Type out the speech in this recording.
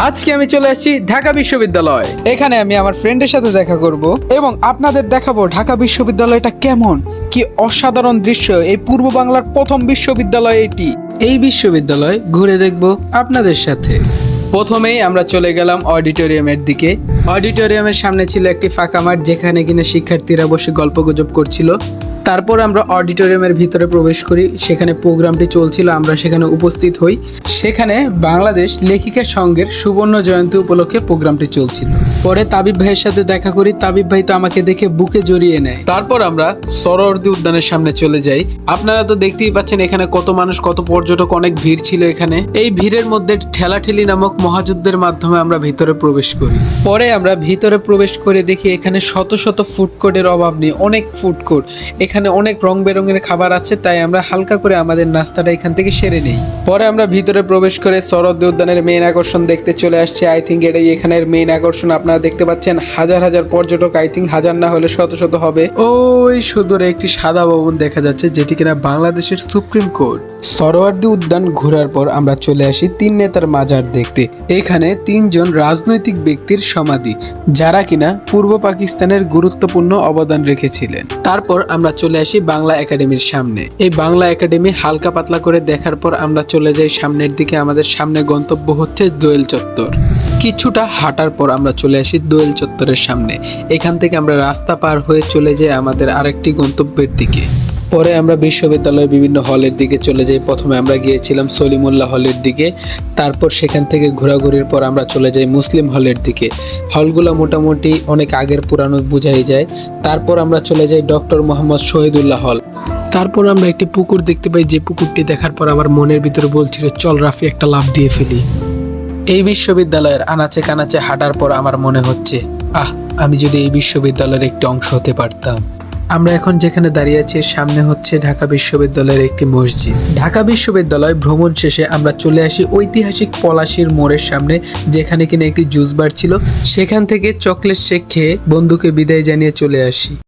আজকে আমি চলে আসছি ঢাকা বিশ্ববিদ্যালয়। এখানে আমি আমার ফ্রেন্ডের সাথে দেখা করব এবং আপনাদের দেখাবো ঢাকা বিশ্ববিদ্যালয়টা কেমন, কি অসাধারণ দৃশ্য। এই পূর্ব বাংলার প্রথম বিশ্ববিদ্যালয় এটি। এই বিশ্ববিদ্যালয় ঘুরে দেখব আপনাদের সাথে। প্রথমেই আমরা চলে গেলাম অডিটোরিয়ামের দিকে। অডিটোরিয়ামের সামনে ছিল একটি ফাঁকা মাঠ, যেখানে কিনা শিক্ষার্থীরা বসে গল্পগুজব করছিল। তারপর আমরা অডিটোরিয়ামের ভিতরে প্রবেশ করি, সেখানে প্রোগ্রামটি চলছিল, আমরা সেখানে উপস্থিত হই। সেখানে বাংলাদেশ লেখিকা সংঘের সুবর্ণ জয়ন্তী উপলক্ষে প্রোগ্রামটি চলছিল। পরে তাবিব ভাইয়ের সাথে দেখা করি, তাবিব ভাই তো আমাকে দেখে বুকে জড়িয়ে নেয়। তারপর আমরা সরোয়ার্দী উদ্যানের সামনে চলে যাই। আপনারা তো দেখতেই পাচ্ছেন এখানে কত মানুষ, কত পর্যটক, অনেক ভিড় ছিল এখানে। এই ভিড়ের মধ্যে ঠেলাঠেলি নামক মহাযুদ্ধের মাধ্যমে আমরা ভিতরে প্রবেশ করি। পরে আমরা ভিতরে প্রবেশ করে দেখি এখানে শত শত ফুড কোর্টের অভাব নেই, অনেক ফুড কোর্ট। এখানে অনেক রং বেরঙের খাবার আছে, তাই আমরা হালকা করে আমাদের নাস্তাটা এখান থেকে সেরে নেই। পরে আমরা ভিতরে প্রবেশ করে সরোয়ার্দী উদ্যানের মেইন আকর্ষণ দেখতে চলে আসছি। আই থিঙ্ক এটাই এখানের মেইন আকর্ষণ। আপনারা দেখতে পাচ্ছেন হাজার হাজার পর্যটক, আই থিঙ্ক হাজার না হলে শত শত হবে। ওই সুদূরে একটি সাদা ভবন দেখা যাচ্ছে, যেটি কিনা বাংলাদেশের সুপ্রিম কোর্ট। সরোয়ার্দী উদ্যান ঘোরার পর আমরা চলে আসি তিন নেতার মাজার দেখতে। এখানে তিনজন রাজনৈতিক ব্যক্তির সমাধি, যারা কিনা পূর্ব পাকিস্তানের গুরুত্বপূর্ণ অবদান রেখেছিলেন। তারপর আমরা চলে আসি বাংলা একাডেমির সামনে। এই বাংলা একাডেমি হালকা পাতলা করে দেখার পর আমরা চলে যাই সামনের দিকে। আমাদের সামনে গন্তব্য হচ্ছে দোয়েল চত্বর। কিছুটা হাঁটার পর আমরা চলে আসি দোয়েল চত্বরের সামনে। এখান থেকে আমরা রাস্তা পার হয়ে চলে যাই আমাদের আরেকটি গন্তব্যের দিকে। পরে আমরা বিশ্ববিদ্যালয়ের বিভিন্ন হলের দিকে চলে যাই। প্রথমে আমরা গিয়েছিলাম সলিমুল্লাহ হলের দিকে, তারপর সেখান থেকে ঘোরাঘুরির পর আমরা চলে যাই মুসলিম হলের দিকে। হলগুলো মোটামুটি অনেক আগের পুরানো বোঝাই যায়। তারপর আমরা চলে যাই ডক্টর মোহাম্মদ শহীদুল্লাহ হল। তারপর আমরা একটি পুকুর দেখতে পাই, যে পুকুরটি দেখার পর আমার মনের ভিতরে বলছিল চল রাফি একটা লাফ দিয়ে ফেলি। এই বিশ্ববিদ্যালয়ের আনাচে কানাচে হাঁটার পর আমার মনে হচ্ছে আমি যদি এই বিশ্ববিদ্যালয়ের একটি অংশ হতে পারতাম। আমরা এখন যেখানে দাঁড়িয়ে আছি সামনে হচ্ছে ঢাকা বিশ্ববিদ্যালয়ের একটি মসজিদ। ঢাকা বিশ্ববিদ্যালয় ভ্রমণ শেষে আমরা চলে আসি ঐতিহাসিক পলাশীর মোড়ের সামনে, যেখানে কিনা একটি জুস বার ছিল। সেখান থেকে চকলেট শেক খেয়ে বন্ধুকে বিদায় জানিয়ে চলে আসি।